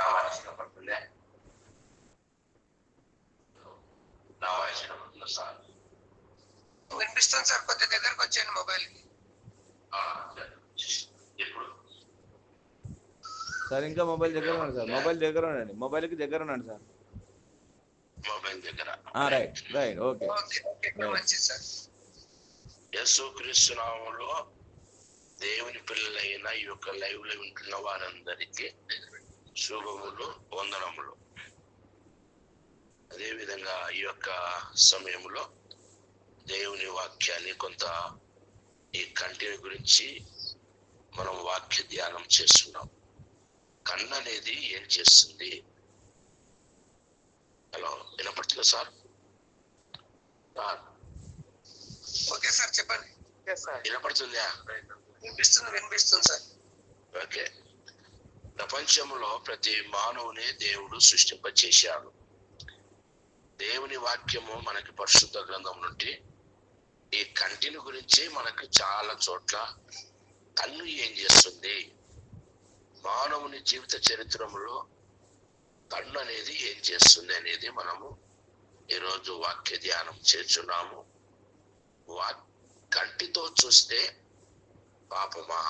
నా వాయిస్ కనపడుతుందే? నా వాయిస్ కనపడుతుందా సార్? వినిపిస్తుంది సార్. కొద్ది దగ్గరకు వచ్చాను మొబైల్ కి. ఇప్పుడు సార్ ఇంకా మొబైల్ దగ్గర ఉన్నాడు సార్. మొబైల్ దగ్గర ఉండండి. మొబైల్కి దగ్గర ఉన్నాడు సార్. మొబైల్ దగ్గర. రైట్ రైట్ ఓకే మంచిది సార్. యేసుక్రీస్తు నామములో దేవుని పిల్లలైన ఈ యొక్క లైవ్ లో ఉంటున్న వారందరికీ శుభములు, వందనములు. అదేవిధంగా ఈ యొక్క సమయంలో దేవుని వాక్యాన్ని కొంత ఈ కంటిని గురించి మనం వాక్య ధ్యానం చేస్తున్నాం. కన్ను అనేది ఏం చేస్తుంది? హలో, వినపడుతుందా సార్? ఓకే సార్, చెప్పండి. వినపడుతుందా? వినిపిస్తుంది సార్. ఓకే. ప్రపంచంలో ప్రతి మానవుని దేవుడు సృష్టింపచేశాడు. దేవుని వాక్యము మనకి పరిశుద్ధ గ్రంథం నుండి ఈ కంటిని గురించి మనకు చాలా చోట్ల కన్ను ఏం చేస్తుంది, మానవుని జీవిత చరిత్రలో కన్ను అనేది ఏం చేస్తుంది అనేది మనము ఈరోజు వాక్య ధ్యానం చేస్తున్నాము. కంటితో చూస్తే పాపమా?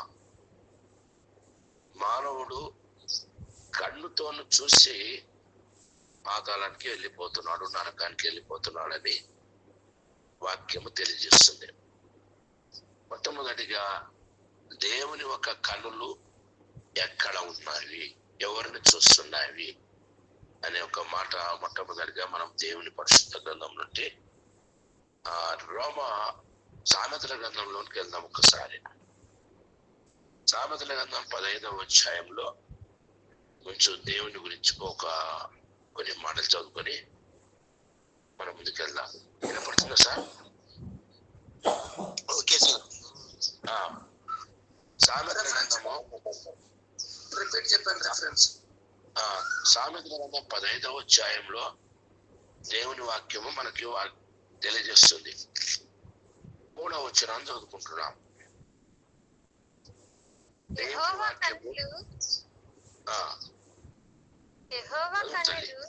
మానవుడు కన్నుతోను చూసి పాతాళానికి వెళ్ళిపోతున్నాడు, నరకానికి వెళ్ళిపోతున్నాడని వాక్యము తెలియజేస్తుంది. మొట్టమొదటిగా దేవుని ఒక కన్నులు ఎక్కడ ఉన్నాయి, ఎవరిని చూస్తున్నాయి అనే ఒక మాట మొట్టమొదటిగా మనం దేవుని పరిశుద్ధ గ్రంథం నుండి సామెతల గ్రంథంలోనికి వెళ్దాం. ఒకసారి సామెతల గ్రంథం 15వ అధ్యాయంలో కొంచెం దేవుని గురించి కొన్ని మాటలు చదువుకొని మనం ముందుకెళ్దాం. వినపడుతుందా సార్? Okay sir. సామెతల గ్రంథము రిపీట్ చెప్పండి రెఫరెన్స్. సామెతల గ్రంథం 15వ అధ్యాయంలో దేవుని వాక్యము మనకి తెలియజేస్తుంది. 3వ వచనాన్ని చదువుకుంటున్నాం. దేవుని వాక్యము యెహోవా కన్నులు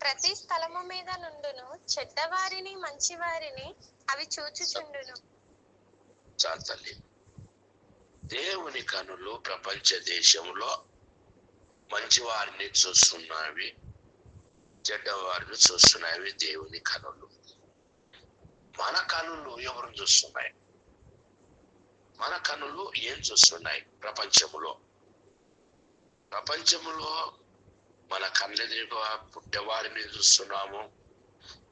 ప్రతి స్థలము మీద నుండును, చెడ్డవారిని మంచివారిని అవి చూచుచుండును. చాలు తల్లి. దేవుని కనులు ప్రపంచ దేశంలో మంచి వారిని చూస్తున్నాయి, చెడ్డవారిని చూస్తున్నాయి. దేవుని కనులు. మన కనులు ఎవరు చూస్తున్నాయి? మన కనులు ఏం చూస్తున్నాయి? ప్రపంచములో మన కళ్ళెదురుగా పుట్టేవారిని చూస్తున్నాము,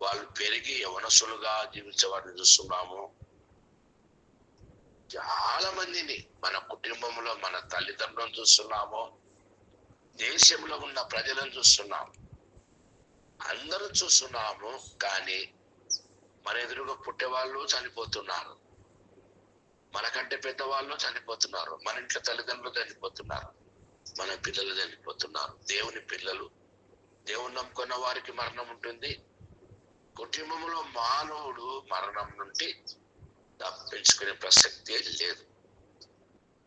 వాళ్ళు పెరిగి యవనసులుగా జీవించే వారిని చూస్తున్నాము. చాలా మందిని మన కుటుంబంలో మన తల్లిదండ్రులను చూస్తున్నాము, దేశంలో ఉన్న ప్రజలను చూస్తున్నాము, అందరూ చూస్తున్నాము. కానీ మన ఎదురుగా పుట్టేవాళ్ళు చనిపోతున్నారు, మనకంటే పెద్దవాళ్ళు చనిపోతున్నారు, మన ఇంట్లో తల్లిదండ్రులు చనిపోతున్నారు, మన పిల్లలు చనిపోతున్నారు. దేవుని పిల్లలు, దేవుని నమ్ముకున్న వారికి మరణం ఉంటుంది. కుటుంబంలో మానవుడు మరణం నుండి తప్పించుకునే ప్రసక్తే లేదు.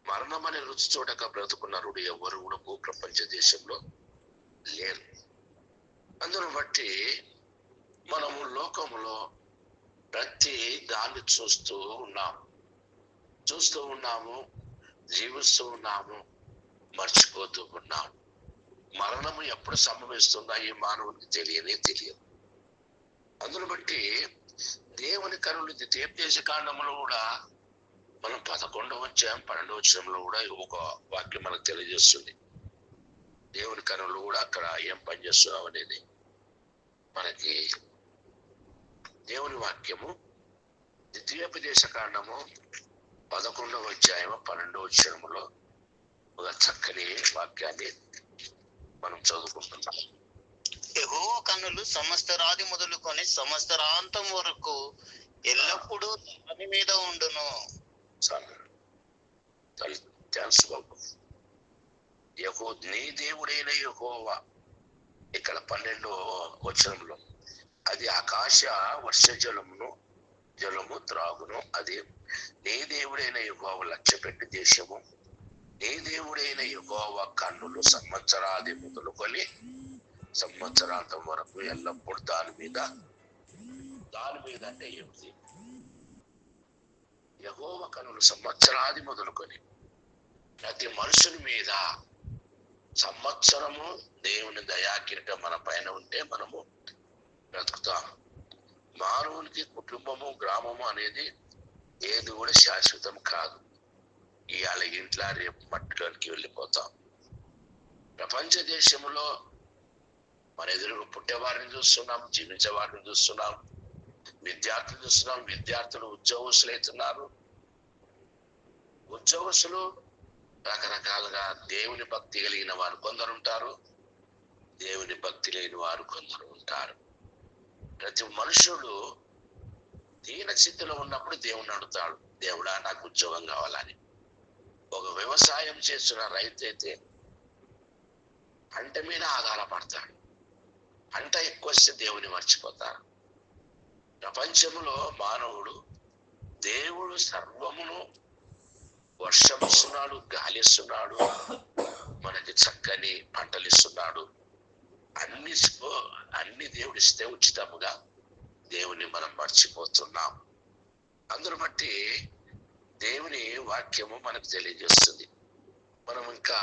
మరణం అనే రుచి చూడక బ్రతుకున్నారుడు ఎవరు కూడా భూప్రపంచ దేశంలో లేరు. అందును బట్టి మనము లోకములో ప్రతి దాన్ని చూస్తూ ఉన్నాము, జీవిస్తూ ఉన్నాము, మర్చిపోతూ ఉన్నాము. మరణము ఎప్పుడు సంభవిస్తుందా ఈ మానవునికి తెలియదు. అందును బట్టి దేవుని కనులు ద్వితీయోపదేశ కాండములో కూడా మనం 11వ అధ్యాయం 12వ వచనంలో కూడా ఒక వాక్యం మనకు తెలియజేస్తుంది. దేవుని కనులు కూడా అక్కడ ఏం పనిచేస్తున్నాం అనేది మనకి దేవుని వాక్యము ద్వితీయోపదేశ కాండము 11వ అధ్యాయం 12వ వచనములో ఒక చక్కని వాక్యాన్ని మనం చదువుకుంటున్నాం. యెహోవా కన్నులు సమస్త రాతి మొదలుకొని సమస్తరాంతం వరకు ఎల్లప్పుడూ దాని మీద ఉండును. థాంక్స్ బాబు. నీ దేవుడైన యెహోవా, ఇక్కడ 12వ వచనంలో, అది ఆకాశ వర్ష జలము త్రాగును, అది నీ దేవుడైన యెహోవా లక్ష్యపెట్టి దేశము నీ దేవుడైన యెహోవా కన్నులు సంవత్సరాది మొదలుకొని సంవత్సరాంతం వరకు ఎల్లప్పుడూ దాని మీద అంటే ఏమిటి? యెహోవా కన్నులు సంవత్సరాది మొదలుకొని ప్రతి మనుషుని మీద సంవత్సరము దేవుని దయాకిరీటం మన పైన ఉంటే మనము బ్రతుకుతాం. మానవునికి కుటుంబము, గ్రామము అనేది ఏది కూడా శాశ్వతం కాదు. ఇవాళ ఇంట్లో రేపు మట్టిలోనికి వెళ్ళిపోతాం. ప్రపంచ దేశంలో మన ఎదురు పుట్టేవారిని చూస్తున్నాం, జీవించే వారిని చూస్తున్నాం, విద్యార్థులు చూస్తున్నాం. విద్యార్థులు ఉద్యోగస్తులు అవుతున్నారు. ఉద్యోగస్తులు రకరకాలుగా దేవుని భక్తి కలిగిన వారు కొందరు ఉంటారు, దేవుని భక్తి లేని వారు కొందరు ఉంటారు. ప్రతి మనుషుడు దీన స్థితిలో ఉన్నప్పుడు దేవుని అడుగుతాడు, దేవుడా నాకు ఉద్యోగం కావాలని. ఒక వ్యవసాయం చేస్తున్న రైతు అయితే పంట మీద ఆధారపడతాడు. పంట ఎక్కువ వస్తే దేవుని మర్చిపోతారు. ప్రపంచంలో మానవుడు దేవుడు సర్వమును వర్షం ఇస్తున్నాడు, గాలి ఇస్తున్నాడు, మనకి చక్కని పంటలు ఇస్తున్నాడు. అన్ని దేవుడు ఇస్తే ఉచితముగా దేవుని మనం మర్చిపోతున్నాం. అందును బట్టి దేవుని వాక్యము మనకు తెలియజేస్తుంది. మనం ఇంకా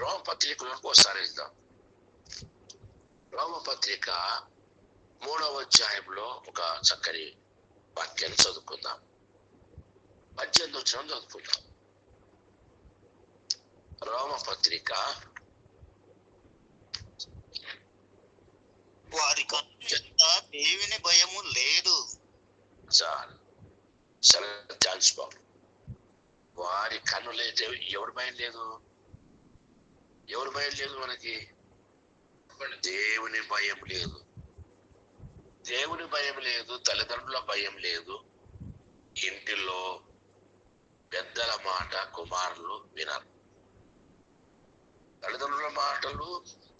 రోమపత్రికలకు ఒకసారి వెళ్దాం. రోమపత్రిక 3వ అధ్యాయంలో ఒక చక్కని వాక్యాన్ని చదువుకుందాం. 18వ వచనం చదువుకుందాం. రోమపత్రిక వారి చెంత దేవుని భయము లేదు. థాంక్స్ బాబు. వారి కన్నులైతే ఎవరి భయం లేదు? ఎవరి భయం లేదు? మనకి దేవుని భయం లేదు. దేవుని భయం లేదు, తల్లిదండ్రుల భయం లేదు. ఇంటిలో పెద్దల మాట కుమారులు వినరు. తల్లిదండ్రుల మాటలు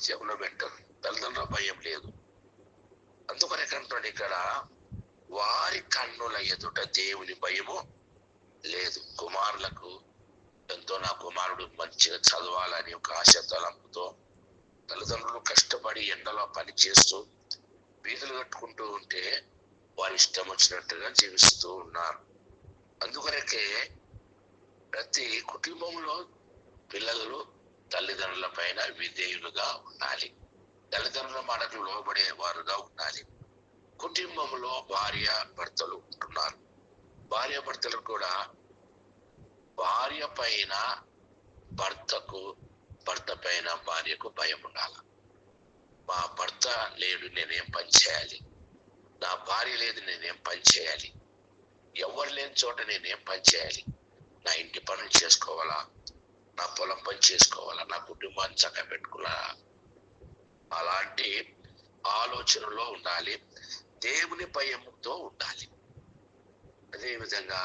చెవులో పెట్టరు. తల్లిదండ్రుల భయం లేదు. అందుకనేకంటాడు ఇక్కడ, వారి కన్నుల ఎదుట దేవుని భయము లేదు. కుమారులకు ఎంతో నా కుమారుడు మంచిగా చదవాలని ఒక ఆశ తలంపుతో తల్లిదండ్రులు కష్టపడి ఎండలో పని చేస్తూ వీధులు కట్టుకుంటూ ఉంటే వారి ఇష్టం వచ్చినట్టుగా జీవిస్తూ ఉన్నారు. అందుకొరకే ప్రతి కుటుంబంలో పిల్లలు తల్లిదండ్రుల పైన విధేయులుగా ఉండాలి. తల్లిదండ్రుల మాటకు లోబడే వారుగా ఉండాలి. కుటుంబంలో భార్య భర్తలు ఉంటున్నారు. భార్య భర్తలు కూడా భార్య పైన భర్తకు, భర్త పైన భార్యకు భయం ఉండాలి. మా భర్త లేడు, నేనేం పని చేయాలి? నా భార్య లేదు, నేనేం పని చేయాలి? ఎవరు లేని చోట నేనేం పని చేయాలి? నా ఇంటి పనులు చేసుకోవాలా? నా పొలం పని చేసుకోవాలా? నా కుటుంబాన్ని చక్కగా పెట్టుకోవాలా? అలాంటి ఆలోచనలో ఉండాలి. దేవుని భయముతో ఉండాలి. అదేవిధంగా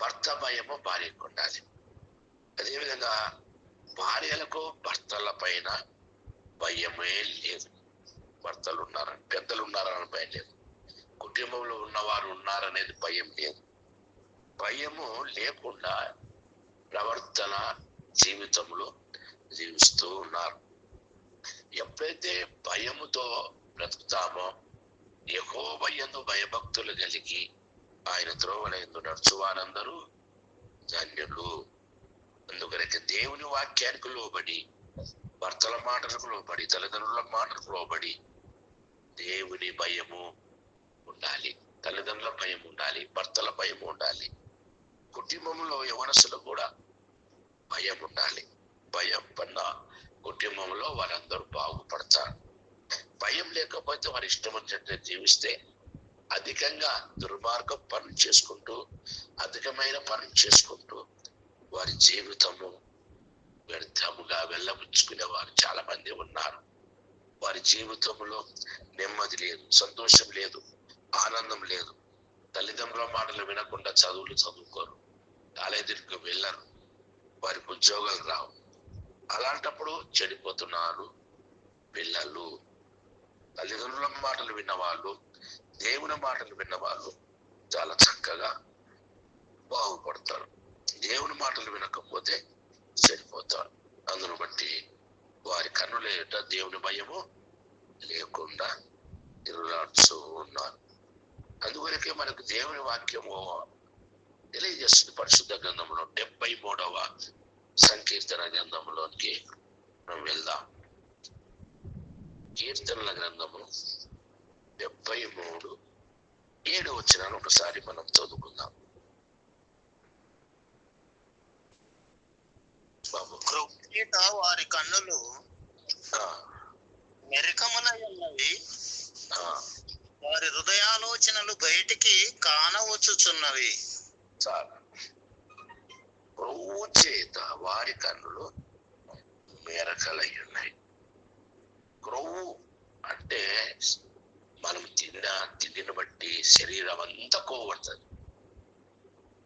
భర్త భయము భార్యకు ఉండాలి. అదేవిధంగా భార్యలకు భర్తల పైన భయమే లేదు. భర్తలు ఉన్నారని, పెద్దలు ఉన్నారని భయం లేదు. కుటుంబంలో ఉన్నవారు ఉన్నారనేది భయం లేదు. భయము లేకుండా ప్రవర్తన జీవితంలో జీవిస్తూ ఉన్నారు. ఎప్పుడైతే భయముతో బ్రతుకుతామో, యెహోవా యందు భయభక్తులు కలిగి ఆయన త్రోవల యందు నడుచువారందరూ ధన్యులు. అందుకనైతే దేవుని వాక్యానికి లోబడి, భర్తల మాటలకు లోబడి, తల్లిదండ్రుల మాటలకు లోబడి దేవుని భయము ఉండాలి. తల్లిదండ్రుల భయం ఉండాలి, భర్తల భయం ఉండాలి. కుటుంబంలో యవనస్తులు కూడా భయం ఉండాలి. భయం పన్న కుటుంబంలో వారందరూ బాగుపడతారు. భయం లేకపోతే వారి ఇష్టం వచ్చినట్టు జీవిస్తే అధికంగా దుర్మార్గం పనులు చేసుకుంటూ, అధికమైన పనులు చేసుకుంటూ వారి జీవితము వ్యర్థముగా వెళ్ళబుచ్చుకునే వారు చాలా మంది ఉన్నారు. వారి జీవితంలో నెమ్మది లేదు, సంతోషం లేదు, ఆనందం లేదు. తల్లిదండ్రుల మాటలు వినకుండా చదువులు చదువుకోరు, కాలేజీలకు వెళ్ళరు, వారికి ఉద్యోగాలు రావు. అలాంటప్పుడు చెడిపోతున్నారు పిల్లలు. తల్లిదండ్రుల మాటలు విన్నవాళ్ళు, దేవుని మాటలు విన్నవాళ్ళు చాలా చక్కగా బాగుపడతారు. దేవుని మాట మాటలు వినకపోతే చనిపోతారు. అందును బట్టి వారి కన్నుల ఎదుట దేవుని భయము లేకుండా తిరుగులాడుతూ ఉన్నారు. అందువరకే మనకు దేవుని వాక్యము తెలియజేస్తుంది. పరిశుద్ధ గ్రంథంలో 73వ సంకీర్తన గ్రంథంలోనికి మనం వెళ్దాం. కీర్తనల గ్రంథము 73:7 ఒకసారి మనం చదువుకుందాం. బాబు, క్రొవ్వుట వారి కన్నులు మెరకములై ఉన్నవి, వారి హృదయాలోచనలు బయటికి కానవచ్చుచున్నవి. చాలా క్రొవ్వు చేత వారి కన్నులు మెరకలై ఉన్నాయి. క్రొవ్వు అంటే మనం తిండిని బట్టి శరీరం అంతా కొవ్వు పడుతుంది,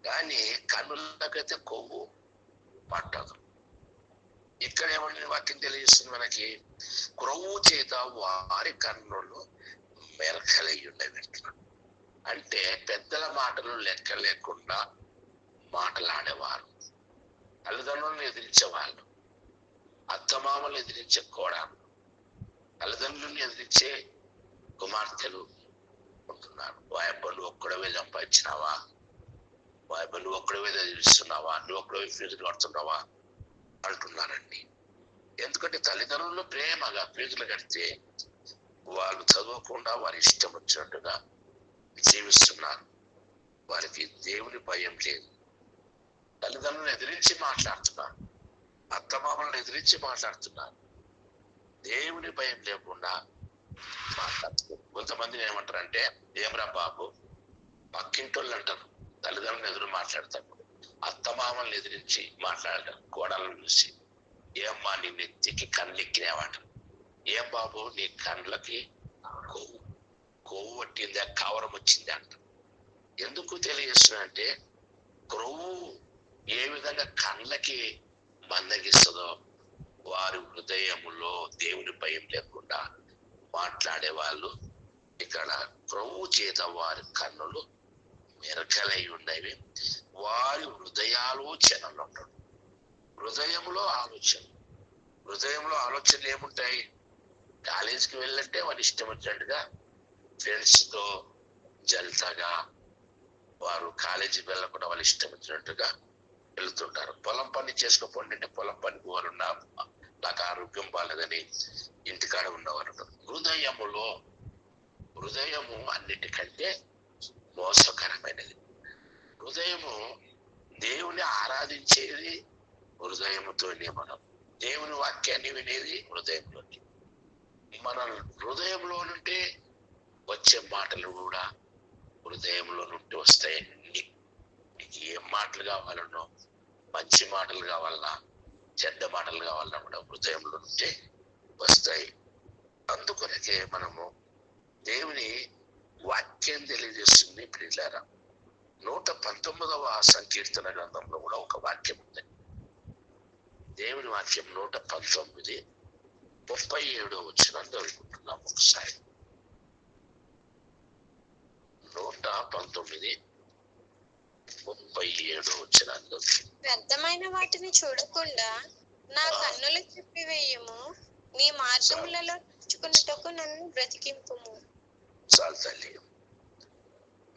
కానీ కన్నులకైతే కొవ్వు పట్టదు. ఇక్కడ ఏమన్నా వాక్యం తెలియజేస్తుంది మనకి, క్రొవ్వు చేత వారి కన్నులు మెరకలై ఉండేవి. అంటే పెద్దల మాటలు లెక్క లేకుండా మాటలాడేవారు, తల్లిదండ్రులను ఎదిరించేవాళ్ళు, అత్తమామలు ఎదిరించే కోడలు, తల్లిదండ్రులను ఎదిరించే కుమార్తెలు ఉంటున్నారు. వాయబ్బ నువ్వు ఒక్కడవే సంపాదించినావా, వాయబ్బ నువ్వు ఒక్కడవే ఎదిరిస్తున్నావా, నువ్వు ఒక్కడవే ఫీజులు కడుతున్నావా అంటున్నారండి. ఎందుకంటే తల్లిదండ్రులు ప్రేమగా ఫీజులు కడితే వాళ్ళు చదవకుండా వారి ఇష్టం వచ్చినట్టుగా జీవిస్తున్నారు. వారికి దేవుని భయం లేదు. తల్లిదండ్రులను ఎదిరించి మాట్లాడుతున్నారు, అత్తమామలను ఎదిరించి మాట్లాడుతున్నారు, దేవుని భయం లేకుండా మాట్లాడుతున్నారు. కొంతమందిని ఏమంటారంటే, ఏమరా బాబు, పక్కింటోళ్ళు అంటారు, తల్లిదండ్రులను ఎదురు మాట్లాడతారు, అత్తమామలను ఎదిరించి మాట్లాడతారు, కోడలను చూసి ఏమ్మా నీ నెత్తికి కళ్ళెక్కినావాట, ఏం బాబు నీ కండ్లకి కొవ్వు పట్టిందా, కవరం వచ్చింది అంట. ఎందుకు తెలియజేస్తున్నా, క్రొవ్వు ఏ విధంగా కండ్లకి మందగిస్తుందో వారి హృదయములో దేవుని భయం లేకుండా మాట్లాడే వాళ్ళు ఇక్కడ క్రొవ్వు చేత వారి కన్నులు మెరకలై ఉండేవి, వారి హృదయాలోచనలు ఉంటాడు. హృదయంలో ఆలోచనలు ఏముంటాయి? కాలేజీకి వెళ్ళంటే వారి ఇష్టం వచ్చినట్టుగా ఫ్రెండ్స్ తో జల్తాగా, వారు కాలేజీకి వెళ్ళకుండా వాళ్ళు ఇష్టం వచ్చినట్టుగా వెళ్తుంటారు. పొలం పని చేసుకోపోండి అంటే పొలం పనికి వారు నాకు ఆరోగ్యం బాగాలేదని ఇంటికాడ ఉన్నవారు. హృదయము అన్నిటికంటే మోసకరమైనది. హృదయము దేవుని ఆరాధించేది హృదయముతోనే, మనం దేవుని వాక్యాన్ని వినేది హృదయంలోకి. మన హృదయంలో నుండి వచ్చే మాటలు కూడా హృదయంలో నుండి వస్తాయి. నీకు ఏం మాటలు కావాలనో, మంచి మాటలు కావాలన్నా, చెడ్డ మాటలు కావాలన్నా కూడా హృదయంలో నుండి వస్తాయి. అందుకొనకే మనము దేవుని వాక్యం తెలియజేస్తుంది. ప్రియులారా, 119వ సంకీర్తన గ్రంథంలో కూడా ఒక వాక్యం ఉంది. దేవుని వాక్యం 119:37 చదువుకుంటున్నాం ఒకసారి. 119:37 వ్యర్థమైన వాటిని చూడకుండా నా కన్నులు చెప్పివేయము, నీ మార్గములలో నడుచుకున్నటకు నన్ను బ్రతికింపుము. చాలు తల్లి,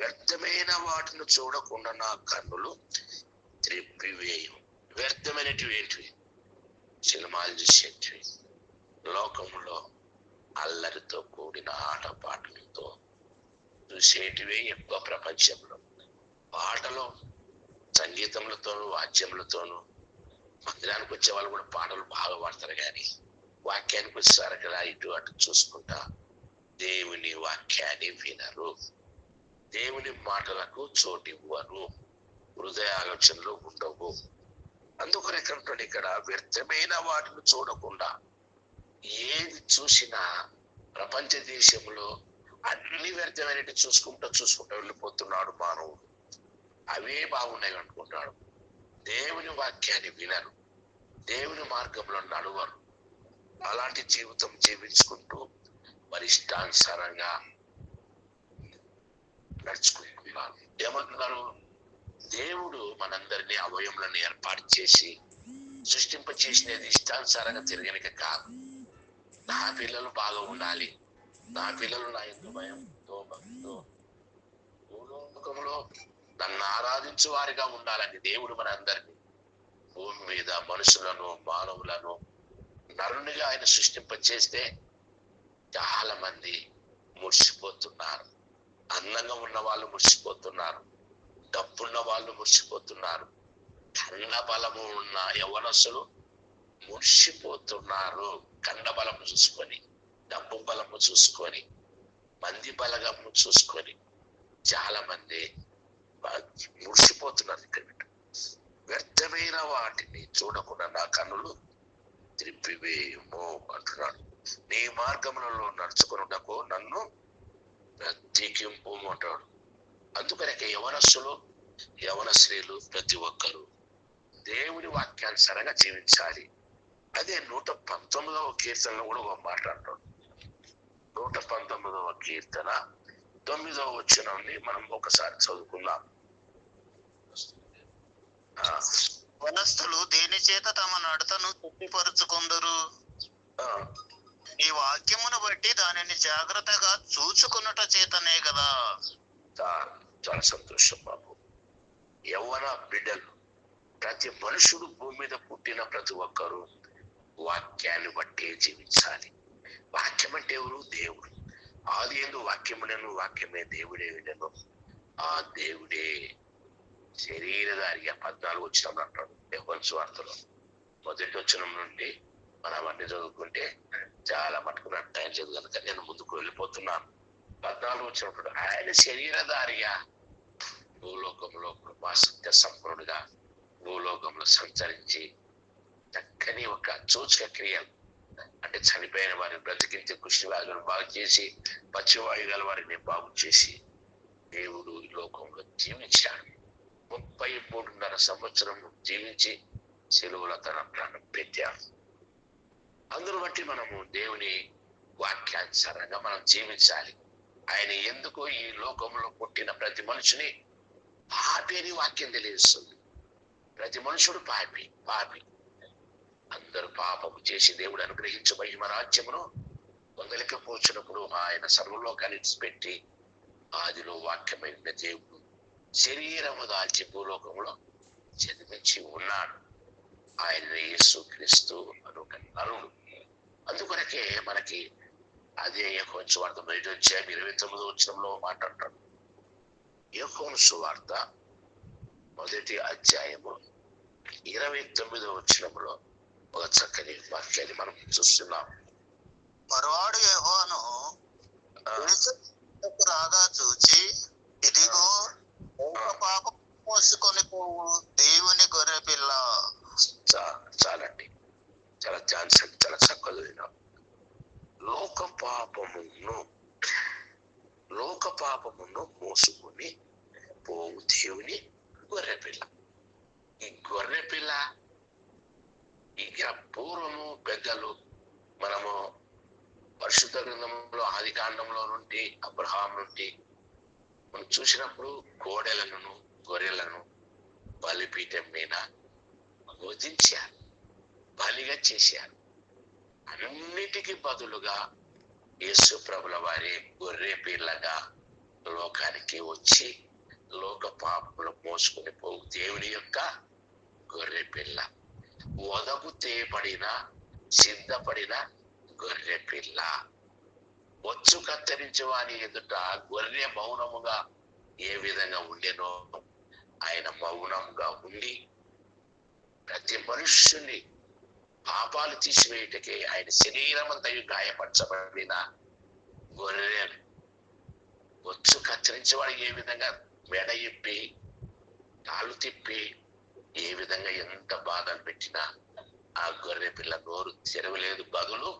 వ్యర్థమైన వాటిని చూడకుండా నా కన్నులు త్రిప్పివేయము. వ్యర్థమైనటివి ఏంటివి? సినిమాలు చూసేటివి, లోకంలో అల్లరితో కూడిన ఆటపాటలతో చూసేటివే ఎక్కువ. ప్రపంచంలో పాటలు, సంగీతములతోనూ వాద్యములతోనూ మందిరానికి వచ్చే వాళ్ళు కూడా పాటలు బాగా పాడతారు, కానీ వాక్యానికి వచ్చేసారు కదా ఇటు అటు చూసుకుంటా దేవుని వాక్యాన్ని వినరు, దేవుని మాటలకు చోటు ఇవ్వరు, హృదయ ఆలోచనలు ఉండవు. అందుకొరకు ఇక్కడ వ్యర్థమైన వాటిని చూడకుండా, ఏది చూసినా ప్రపంచ దేశంలో అన్ని వ్యర్థమైనవి చూసుకుంటూ వెళ్ళిపోతున్నాడు మానవుడు. అవే బాగున్నాయి అనుకుంటాడు. దేవుని వాక్యాన్ని వినరు, దేవుని మార్గంలో నడవరు. అలాంటి జీవితం జీవించుకుంటూ మరి ఇష్టానుసారంగా నడుచుకుంటున్నారు. ఏమంటున్నారు? దేవుడు మనందరినీ అవయములను ఏర్పాటు చేసి సృష్టింప చేసినది ఇష్టానుసారంగా తిరగనిక కాదు. నా పిల్లలు బాగా ఉండాలి, నా పిల్లలు నా యందు భయంతో భక్తితో భూలోకంలో నన్ను ఆరాధించు వారిగా ఉండాలని దేవుడు మనందరినీ భూమి మీద మనుషులను మానవులను నరునిగా ఆయన సృష్టింప చేస్తే చాలా మంది మురిసిపోతున్నారు. అందంగా ఉన్న వాళ్ళు మురిసిపోతున్నారు, డబ్బున్న వాళ్ళు మురిసిపోతున్నారు, కండ బలము ఉన్న యవ్వనస్తులు మురిసిపోతున్నారు. కండ బలము చూసుకొని, డబ్బు బలము చూసుకొని, మంది బలగము చూసుకొని చాలా మంది మురిసిపోతున్నారు. ఇక్కడ వ్యర్థమైన వాటిని చూడకుండా నా కన్నులు త్రిప్పివేయుము అంటున్నాడు. నీ మార్గములలో నడుచుకున్నకు నన్ను ప్రత్యేకింపు అంటాడు. అందుకనే యవనస్సులు యవన స్త్రీలు ప్రతి ఒక్కరూ దేవుని వాక్యానుసారంగా జీవించాలి. అదే 119వ కీర్తనలో కూడా ఒక మాట అంటాడు. 119వ కీర్తన 9వ వచనాన్ని మనం ఒకసారి చదువుకుందాం. వనస్థులు దేని చేత తమ నడతను తృప్తిపరుచుకుందరు? ఈ వాక్యమును బట్టి దానిని జాగ్రత్తగా చూచుకున్నట చేతనే కదా. చాలా సంతోషం బాబు. యవ్వన బిడ్డలు, ప్రతి మనుషుడు భూమి మీద పుట్టిన ప్రతి ఒక్కరూ వాక్యాన్ని బట్టే జీవించాలి. వాక్యం అంటే ఎవరు? దేవుడు. ఆది యందు వాక్యమునను, వాక్యమే దేవుడే వినను, ఆ దేవుడే శరీరధారిగా 14 వచనం అంటాడు యోహాను సువార్తలో. మొదటి వచనం నుండి మనం అన్ని చదువుకుంటే చాలా మటుకు నాకు టైం చదువు కనుక నేను ముందుకు వెళ్ళిపోతున్నాను. 14 వచ్చినప్పుడు ఆయన శరీరధారిగా భూలోకంలో కృపాసక్త సంపన్నుడుగా భూలోకంలో సంచరించి చక్కని ఒక సూచక క్రియలు, అంటే చనిపోయిన వారిని బ్రతికించి, కుష్టి వ్యాధులను బాగు చేసి, పచ్చివాయు గల వారిని బాగు చేసి దేవుడు ఈ లోకంలో జీవించాడు. 33.5 సంవత్సరం జీవించి సెలవులో తన ప్రాణం పెట్టాడు. అందును బట్టి మనము దేవుని వాక్యానుసారంగా మనం జీవించాలి. ఆయన ఎందుకు ఈ లోకంలో పుట్టిన ప్రతి మనిషిని పాపి అని వాక్యం తెలియజేస్తుంది. ప్రతి మనుషుడు పాపి. అందరూ పాపము చేసి దేవుడు అనుగ్రహించు మహిమ రాజ్యమును పొందలేకపోచినప్పుడు ఆయన సర్వలోకాన్ని పెట్టి ఆదిలో వాక్యమైన దేవుడు శరీరము దాల్చి భూలోకంలో జన్మించి ఉన్నాడు. ఆయన యేసు క్రీస్తు అనొక నరుడు. అందుకొరకే మనకి అదే యోహాను సువార్త 29వ వచనంలో మాట్లాడతాడు. యోహాను సువార్త 1వ అధ్యాయము 29వ వచనంలో ఒక చక్కని వాక్యాన్ని మనం చూస్తున్నాం. మరువాడు యోహాను రాగా చూచి, ఇదిగో పాపం మోసుకొని పోవు దేవుని గొర్రె పిల్ల. చాలండి, చాలా ఛాన్స్ అండి, చాలా చక్కగా లోక పాపమును మోసుకొని పోవు దేవుని గొర్రె పిల్ల. ఈ గొర్రె పిల్ల ఇక పూర్వము పెద్దలు మనము పరిశుద్ధ గ్రంథంలో ఆది కాండంలో నుండి అబ్రహాం నుండి మనం చూసినప్పుడు కోడెలను గొర్రెలను బలిపీఠం మీద వధించారు, బలిగా చేశారు. అన్నిటికీ బదులుగా యేసు ప్రభుల వారి గొర్రె పిల్లగా లోకానికి వచ్చి లోక పాపములు మోసుకొని పోవు దేవుని యొక్క గొర్రె పిల్ల, వదకు తేబడిన సిద్ధపడిన గొర్రె పిల్ల. వచ్చు కత్తిరించే వాని ఎదుట గొర్రె మౌనముగా ఏ విధంగా ఉండెనో ఆయన మౌనంగా ఉండి ప్రతి మనుష్యుని పాపాలు తీసివేయటకే ఆయన శరీరమంతయు గాయపరచబడిన గొర్రె. వచ్చు కత్తిరించేవాడు ఏ విధంగా మెడ ఇప్పి కాళ్ళు తిప్పి ఏ విధంగా ఎంత బాధలు పెట్టినా ఆ గొర్రె పిల్ల నోరు తెరవలేదు, బదులు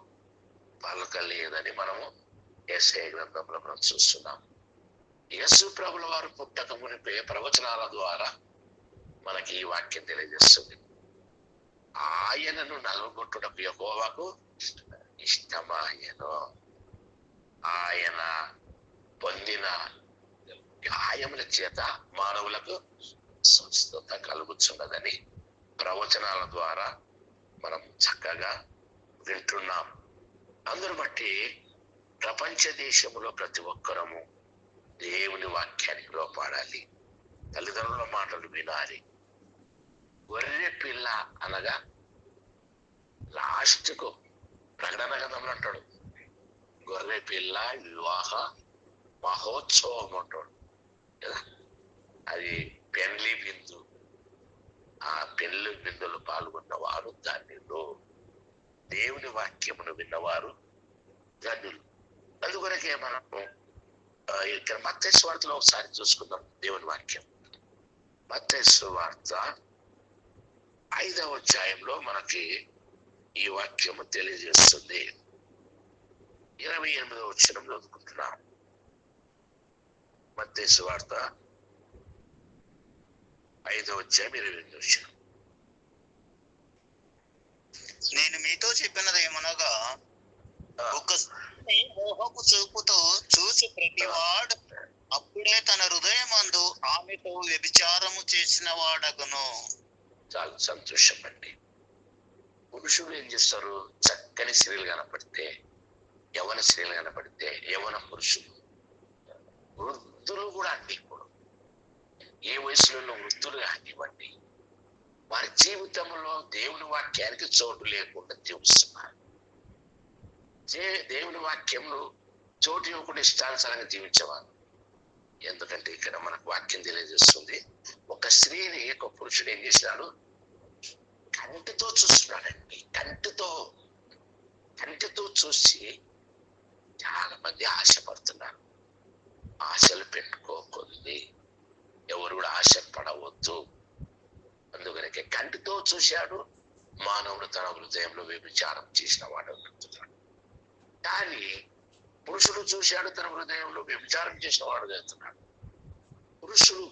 పలకలేదని మనము యేసయ్య గ్రంథంలో మనం చూస్తున్నాం. యేసు ప్రభుల వారు పుట్టక మునిపే ప్రవచనాల ద్వారా మనకి ఈ వాక్యం తెలియజేస్తుంది. ఆయనను నలుగొట్టుటకు యెహోవాకు ఇష్టమాయను. ఆయన పొందిన గాయముల చేత మానవులకు స్వస్థత కలుగు జరుగుతున్నదని ప్రవచనాల ద్వారా మనం చక్కగా వింటున్నాం. అందును బట్టి ప్రపంచ దేశంలో ప్రతి ఒక్కరము దేవుని వాక్యానికి లోపడాలి, తల్లిదండ్రుల మాటలు వినాలి. గొర్రె పిల్ల అనగా లాస్ట్కు ప్రకటన గ్రంథంలో అంటాడు, గొర్రె పిల్ల వివాహ మహోత్సవం అంటాడు కదా. అది పెండ్లి బిందు. ఆ పెళ్లి బిందులు పాల్గొన్నవారు ధన్యులు, దేవుని వాక్యమును విన్నవారు ధన్యులు. అందుకొరకే మనము ఇక్కడ మత్తయి సువార్తలో ఒకసారి చూసుకుందాం. దేవుని వాక్యం మత్తయి సువార్త 5వ అధ్యాయంలో మనకి ఈ వాక్యము తెలియజేస్తుంది. 28వ వచనంలో చదువుకుంటున్నాం. మత్తయి సువార్త 5వ అధ్యాయం 28వ వచనం. నేను మీతో చెప్పినది ఏమనగా, ఒక స్త్రీ మోహపు చూపుతో చూసి ప్రతివాడు అప్పుడే తన హృదయమందు ఆమెతో వ్యభిచారము చేసిన వాడగును. చాలా సంతోషం అండి. పురుషులు ఏం చేస్తారు? చక్కని స్త్రీలు కనపడితే, యవన స్త్రీలు కనపడితే, యవన పురుషులు, వృద్ధులు కూడా అండి, ఇప్పుడు ఏ వయసులో వృద్ధులు కానివ్వండి, వారి జీవితంలో దేవుని వాక్యానికి చోటు లేకుండా జీవిస్తున్నారు. దేవుని వాక్యంలో చోటు ఇవ్వకుండా ఇష్టానుసారంగా జీవించేవారు. ఎందుకంటే ఇక్కడ మనకు వాక్యం తెలియజేస్తుంది, ఒక స్త్రీని ఒక పురుషుడు ఏం చేసినాడు? కంటితో చూస్తున్నాడండి. కంటితో చూసి చాలా మంది ఆశపడుతున్నారు. ఆశలు పెట్టుకోకొద్ది, ఎవరు కూడా ఆశ పడవద్దు. అందుకనే కంటితో చూశాడు, మానవుడు తన హృదయంలో వ్యభిచారం చేసిన వాడు చెప్తున్నాడు. కానీ పురుషుడు చూశాడు, తన హృదయంలో వ్యభిచారం చేసిన వాడు చెప్తున్నాడు. పురుషుడు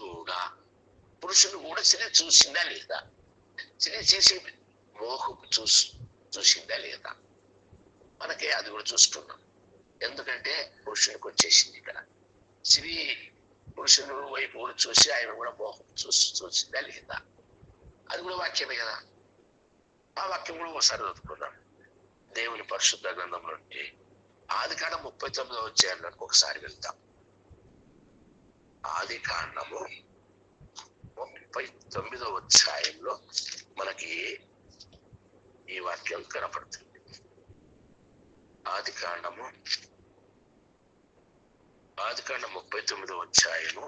కూడా స్త్రీ చూసిందా లేదా? స్త్రీ చేసి మోహపు చూసిందా లేదా? మనకి అది కూడా చూస్తున్నాం. ఎందుకంటే పురుషునికి వచ్చేసింది ఇక్కడ. స్త్రీ పురుషుని వైపు కూడా చూసి ఆయన కూడా మోహం చూసిందా లేదా? అది కూడా వాక్యమే కదా. ఆ వాక్యం కూడా ఒకసారి చదువుకున్నాం దేవుని పరిశుద్ధ గ్రంథంలో నుండి. ఆదికాండం 39వ అధ్యాయంలోకి ఒకసారి వెళ్తాం. ఆదికాండము 39వ అధ్యాయంలో మనకి ఈ వాక్యం కనపడుతుంది. ఆదికాండం 39వ అధ్యాయము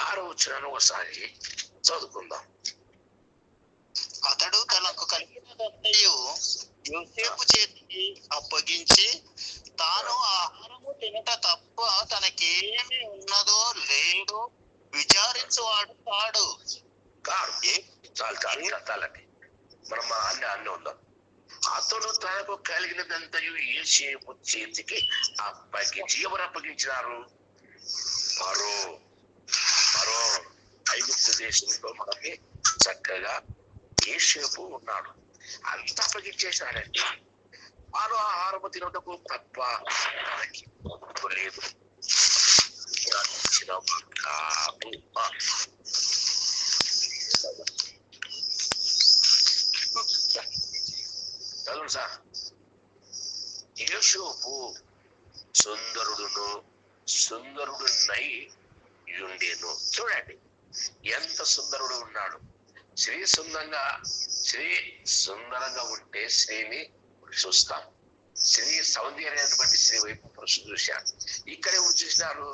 6వ వచనాన్ని ఒకసారి చదువుకుందాం. అతడు తనకు కలిగినదంతయు యోసేపు చేతికి అప్పగించి, తాను ఆహారము తినట తప్ప తనకేమి ఉన్నదో లేదో విచారించువాడు కాడు. చాలండి, మనం అన్నీ ఉందాం. అతడు తనకు కలిగినదంతయు యోసేపు చేతికి అప్పగించి, ఎవరు అప్పగించినారు? ఫరో ఐగుప్తు దేశంలో మనకి చక్కగా యోసేపు ఉన్నాడు. అంత అప్పగించేశాడండి. ఫరో ఆహారము తినటకు తప్ప మనకి లేదు. చదువు సార్. యోసేపు సుందరుడునై ఉండేను. చూడండి ఎంత సుందరుడు ఉన్నాడు. స్త్రీ సుందరంగా ఉంటే స్త్రీని చూస్తాం. స్త్రీ సౌందర్యాన్ని బట్టి స్త్రీ వైపు పురుషుడు చూశాడు. ఇక్కడ ఎవరు చూసినారు?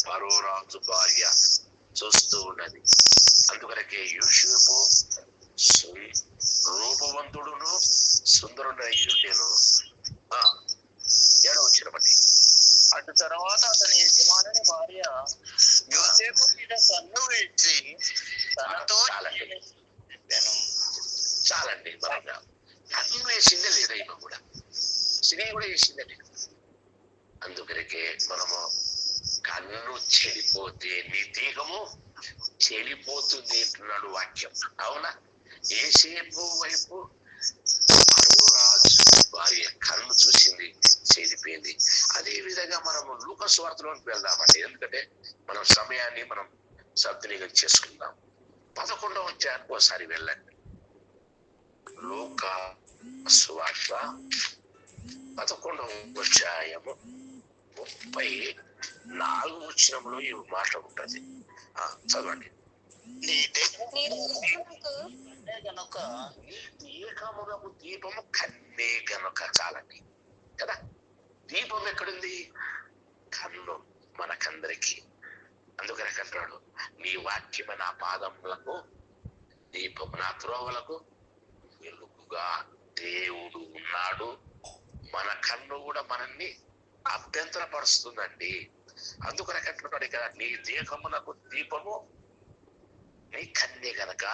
ఫరో రాజు భార్య చూస్తూ ఉన్నది. అందుకనకే యోసేపు రూపవంతుడును సుందరుడై ఉండేను. 7వ వచనం. అటు తర్వాత అతని యజమానుని భార్య యోసేపు మీద కన్ను వేసి తనతో చాలండి. బలంగా కన్ను వేసిందే లేదా? ఈమె కూడా స్త్రీ కూడా వేసిందండి. అందుకనకే మనము కన్ను చెడిపోతే నీ దేహము చెడిపోతుంది అంటున్నాడు వాక్యం. అవునా? యోసేపు వైపు భార్య కన్ను చూసింది, చెడిపోయింది. అదే విధంగా మనము లూకా సువార్తలోకి వెళ్దామండి. ఎందుకంటే మనం సమయాన్ని మనం సద్వినియోగం చేసుకుందాం. 11వ అధ్యాయానికి ఒకసారి వెళ్ళండి. లూకా సువార్త 11వ అధ్యాయము 34వ వచనంలో ఈ మాట ఉంటుంది. చదవండి. నీ నీకు గనుక నీ దీపమునకు దీపము కన్నే గనుక చాలండి కదా. దీపం ఎక్కడుంది? కన్ను మనకందరికి. అందుకని అంటాడు, నీ వాక్యము నా పాదములకు దీపము నా త్రోవలకు వెలుగుగా. దేవుడు ఉన్నాడు, మన కన్ను కూడా మనల్ని అభ్యంతరపరుస్తుందండి. అందుకని అంటున్నాడు ఇక్కడ, నీ దేహమునకు దీపము నీ కన్నే గనక.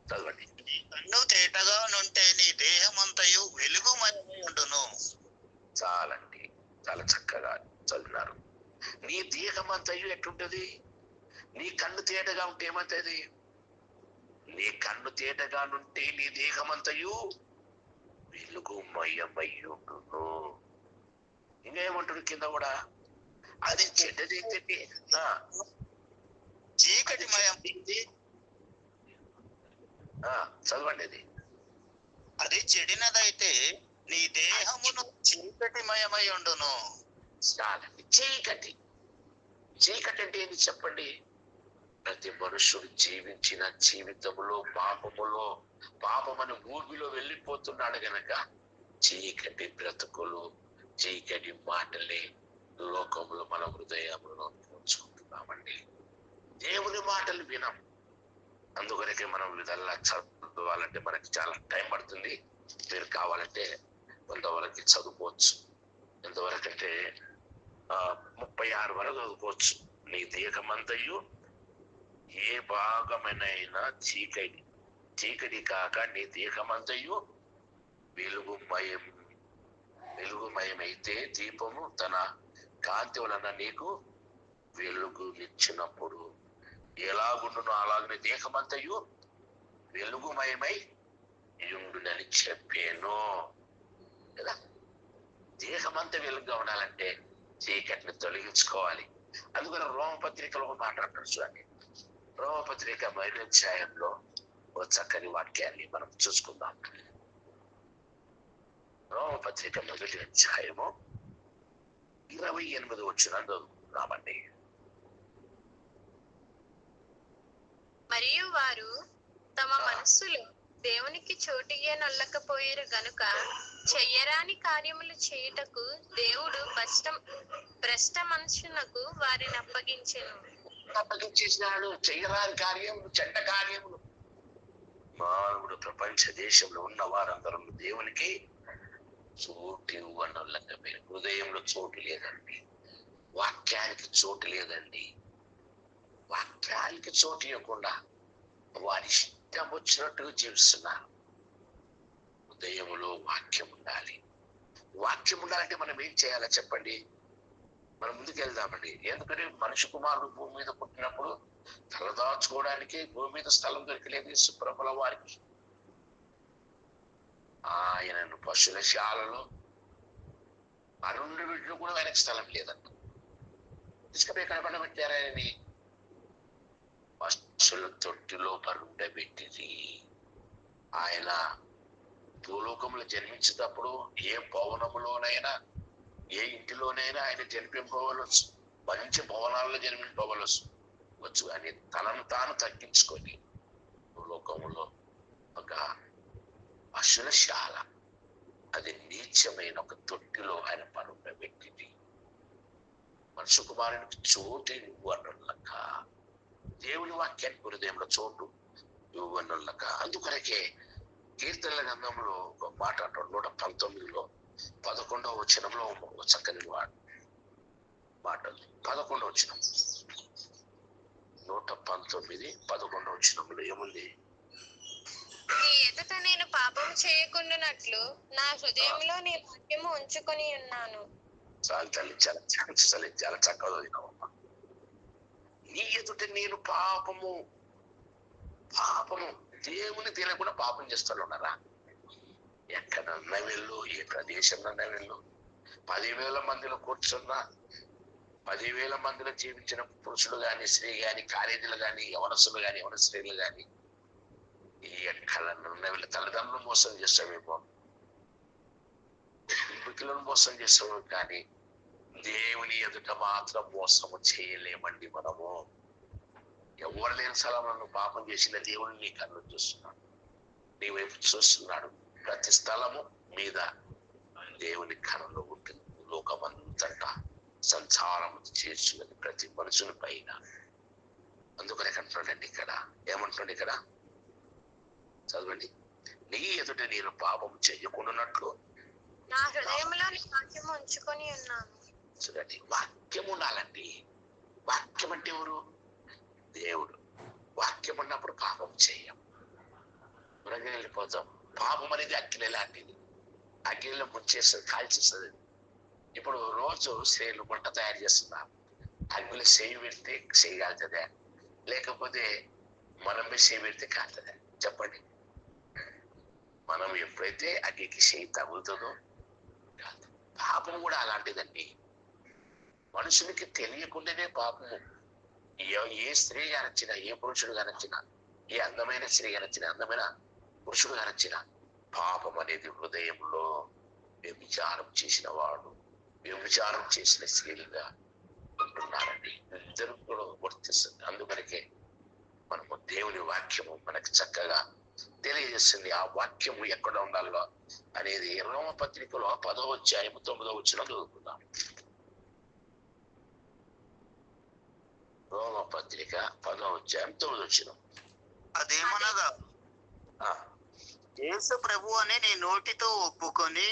చదవండి. నీ కన్ను తేటగా నుంటే నీ దేహమంతయు వెలుగుమయమై ఉండును. చాలండి, చాలా చక్కగా చదివినారు. నీ దేహమంతయు ఎట్లుంటది? నీ కన్ను తేటగా ఉంటే ఏమంటది? నీ కన్ను తేటగా నుంటే నీ దేహమంతయు వెలుగుమయమయ్యుండును. ఇంకేమంటాడు కింద కూడా? అది చెడ్డదైతే చీకటిమయం చదవండి. అది చెడినదైతే నీ దేహమును చీకటిమయమై ఉండును. చాలండి. చీకటి. చీకటి అంటే ఏంటి చెప్పండి? ప్రతి మనుషుడు జీవించిన జీవితంలో పాపమని ఊబిలో వెళ్ళిపోతున్నాడు గనక చీకటి బ్రతుకులు, చీకటి మాటలే లోకంలో మన హృదయంలో ఉంచుకుంటున్నామండి. దేవుని మాటలు వినం. అందుకనకే మనం ఇదల్లా చదవాలంటే మనకి చాలా టైం పడుతుంది. మీరు కావాలంటే కొంతవరకు చదువుకోవచ్చు. ఎంతవరకు అంటే 36 వరకు చదువుకోవచ్చు. నీ దేహమంతయు ఏ భాగమైనా చీకటి కాక నీ దేహమంతయు వెలుగుమయమైతే దీపము తన కాంతి వలన నీకు వెలుగునిచ్చినప్పుడు ఎలాగుండునో అలాగనే దేహమంతయు వెలుగుమయమై ఉండునని చెప్పాను కదా. దేహమంతా వెలుగుగా ఉండాలంటే చీకటిని తొలగించుకోవాలి. అందుకని రోమపత్రికలో మాట్లాడతారు చూడండి. రోమపత్రిక 5వ అధ్యాయంలో ఒక చక్కని వాక్యాన్ని మనం చూసుకుందాం. రోమపత్రిక 1వ అధ్యాయము 28వ వచనం చదువుకుందామండి. మరియు వారు తమ మనస్సులో దేవునికి చోటియ్యనొల్లకపోయారు గనుక చెయ్యరాని కార్యములు చేయుటకు దేవుడు భ్రష్ట మనుషునకు వారిని అప్పగించేసినాడు. చెయ్యరాని కార్యములు, చెడ్డ కార్యములు. మానవుడు ప్రపంచ దేశంలో ఉన్న వారందరూ దేవునికి చోటు ఇవ్వనొల్లకపోయారు. హృదయంలో చోటు లేదండి. వాక్యానికి చోటు లేదండి. వాక్యానికి చోటు ఇవ్వకుండా వారి ఇష్టం వచ్చినట్టుగా జీవిస్తున్నారు. హృదయంలో వాక్యం ఉండాలి. వాక్యం ఉండాలంటే మనం ఏం చేయాలో చెప్పండి? మనం ముందుకు వెళ్దామండి. ఎందుకంటే మనిషి కుమారుడు భూమి మీద పుట్టినప్పుడు తలదాచుకోవడానికి భూమి మీద స్థలం దొరికలేదు యేసుప్రభుల వారికి. ఆయనను పశువులశాలలో ఆ 2 వీటిలో కూడా ఆయనకు స్థలం లేదంట. తీసుకుపోయి ఎక్కడ పండబెట్టారు ఆయనని? పశువుల తొట్టిలో పరుండబెట్టింది. ఆయన భూలోకంలో జన్మించేటప్పుడు ఏ భవనములోనైనా ఏ ఇంటిలోనైనా ఆయన జన్మింపవలవచ్చు. మంచి భవనాల్లో జన్మింపవలవచ్చు అని తనను తాను తగ్గించుకొని భూలోకములో ఒక పశువులశాల, అది నీచమైన ఒక తొట్టిలో ఆయన పరుండబెట్టింది. మనుషు కుమారునికి చోటు ఇవ్వనులక, దేవుని వాక్యానికి హృదయంలో చోటు ఇవ్వనులక. అందుకొరకే కీర్తనల గ్రంథంలో ఒక మాట అంటాడు. 119లో 11వ వచనంలో ఒక చక్కని మాటలు. 11వ వచనం, 119 11వ వచనంలో ఏముంది? నీ ఎదుట నేను పాపం చేయకుండానట్లు నా హృదయంలో నీ వాక్యము ఉంచుకొని ఉన్నాను. చాలా చక్కగా చదివినావమ్మా. నీ ఎదుట నేను పాపము దేవుని తెలియకుండా పాపం చేస్తాను ఉన్నారా? ఎక్కడన్నా వెళ్ళు, ఏ ప్రదేశంలో వెళ్ళు, 10,000 మందిలో కూర్చున్నా 10,000 మందిలో జీవించిన పురుషుడు గాని, స్త్రీ గాని, కాలేజీలు గాని, యవనస్తులు గాని, యవన స్త్రీలు గాని, ఎక్కడ ఉన్న వీళ్ళ తల్లిదండ్రులు మోసం చేస్తామేమో, కుటుంబీకులను మోసం చేస్తాము, కానీ దేవుని ఎదుట మాత్రం మోసము చేయలేమండి మనము. ఎవరు లేని స్థలంలో పాపం చేసిన దేవుని నీ కన్ను చూస్తున్నాడు, నీ వైపు చూస్తున్నాడు. ప్రతి స్థలము మీద దేవుని కన్నులో ఉంటుంది. లోకమంతటా సంచారం చేస్తున్నది ప్రతి మనుషుని పైన. అందుకనే అంటున్నాడండి ఇక్కడ, ఏమంటున్నాడు ఇక్కడ చదవండి. నీ ఎదుట నేను పాపం చెయ్యకుండానట్లు నా హృదయంలో నీ వాక్యము ఉంచుకొని ఉన్నాను. చూడండి, వాక్యం ఉండాలండి. వాక్యం అంటే ఎవరు? దేవుడు. వాక్యం ఉన్నప్పుడు పాపం చెయ్యం, త్వరగా వెళ్ళిపోతాం. పాపం అనేది అగ్ని లాంటిది, అగ్నిలో ముంచేస్తుంది, కాల్చేస్తుంది. ఇప్పుడు రోజు స్త్రీలు వంట తయారు చేస్తున్నారు, అగ్నిలో చేయి పెడితే చేయగలుగుతుందా? లేకపోతే మనమే చేయి పెడితే కాలుతుందా? చెప్పండి. మనం ఎప్పుడైతే అగ్నికి చేయి తగులుతుందో కాలుతుంది. పాపం కూడా అలాంటిదండి. మనుషునికి తెలియకుండానే పాపము. ఏ స్త్రీ గానొచ్చినా, ఏ పురుషుడు గానొచ్చినా, ఏ అందమైన స్త్రీ గానొచ్చినా, అందమైన పురుషుడు గానొచ్చినా, పాపం అనేది హృదయంలో వ్యభిచారం చేసిన వాడు, వ్యభిచారం చేసిన స్త్రీలుగా ఉంటున్నారండి. ఇద్దరు కూడా వర్తిస్తుంది. అందుకనికే మనము దేవుని వాక్యము మనకు చక్కగా తెలియజేస్తుంది. ఆ వాక్యము ఎక్కడ ఉండాలో అనేది రోమపత్రికలో 10వ అధ్యాయము 9వ వచనం చదువుకుందాం. రోమపత్రిక 10వ అధ్యాయం 9వ వచనం. అదేమనగా యేసు ప్రభు అని నీ నోటితో ఒప్పుకొని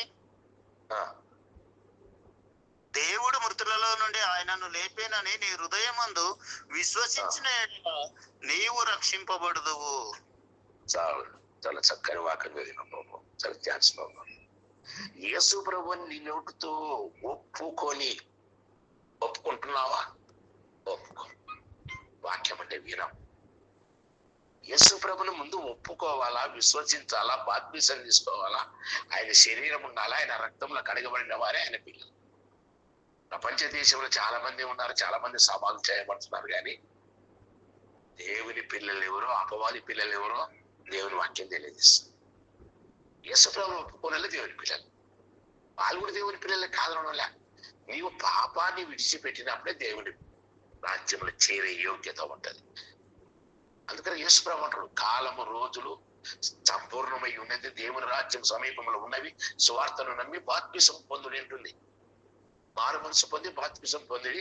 దేవుడు మృతులలో నుండి ఆయనను లేపేనని నీ హృదయమందు విశ్వసించిన యెడల నీవు రక్షింపబడదువు. చాలా చక్కని వాక్యం చదివినాం బాబు, చాలా థ్యాంక్స్ బాబు. యేసు ప్రభుని నీ నోటితో ఒప్పుకుంటున్నావా? ఒప్పుకో. వాక్యం అంటే వినం. యేసు ప్రభుని ముందు ఒప్పుకోవాలా, విశ్వసించాలా, బాప్తిసం తీసుకోవాలా, ఆయన శరీరం ఉండాలా, ఆయన రక్తంలో కడగబడిన వారే ఆయన పిల్లలు. ప్రపంచ దేశంలో చాలా మంది ఉన్నారు, చాలా మంది సమాధులు చేయబడుతున్నారు, కానీ దేవుని పిల్లలు ఎవరో, అపవాది పిల్లలు ఎవరో దేవుని వాక్యం తెలియజేస్తుంది. యేసు ప్రభుని ఒప్పుకోవాలి దేవుని పిల్లలు. వాళ్ళు కూడా దేవుని పిల్లలే కాదనలే. నీవు పాపాన్ని విడిచిపెట్టినప్పుడే దేవుని రాజ్యంలో చేరే యోగ్యత ఉంటది. అందుకని యేసు ప్రభు అంటాడు, కాలము రోజులు సంపూర్ణమై ఉన్నది, దేవుని రాజ్యం సమీపంలో ఉన్నవి, సువార్తను నమ్మి బాప్తిసం పొందుడి ఉంటుంది. మారు మనసు పొంది బాప్తిసం పొంది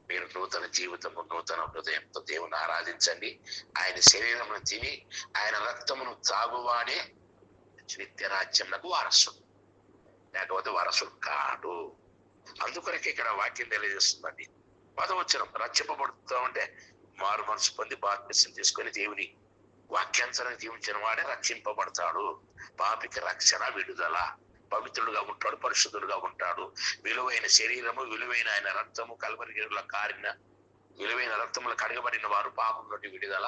మీరు నూతన జీవితము, నూతన హృదయంతో దేవుని ఆరాధించండి. ఆయన శరీరమును తిని ఆయన రక్తమును తాగువాడే నిత్య రాజ్యంకు వారసుడు, లేకపోతే వారసుడు కాడు. అందుకొరకే ఇక్కడ వాక్యం తెలియజేస్తుందండి. 10వ వచనం, రక్షింపబడుతామంటే మారు మనసు పొంది బాప్తిసం తీసుకొని దేవుని వాక్యానుసారం జీవించిన వాడే రక్షింపబడతాడు. పాపికి రక్షణ, విడుదల, పవిత్రుడుగా ఉంటాడు, పరిశుద్ధుడుగా ఉంటాడు. విలువైన శరీరము, విలువైన ఆయన రక్తము, కల్వరిలో కారిన విలువైన రక్తములు కడగబడిన వారు పాపం నుండి విడుదల,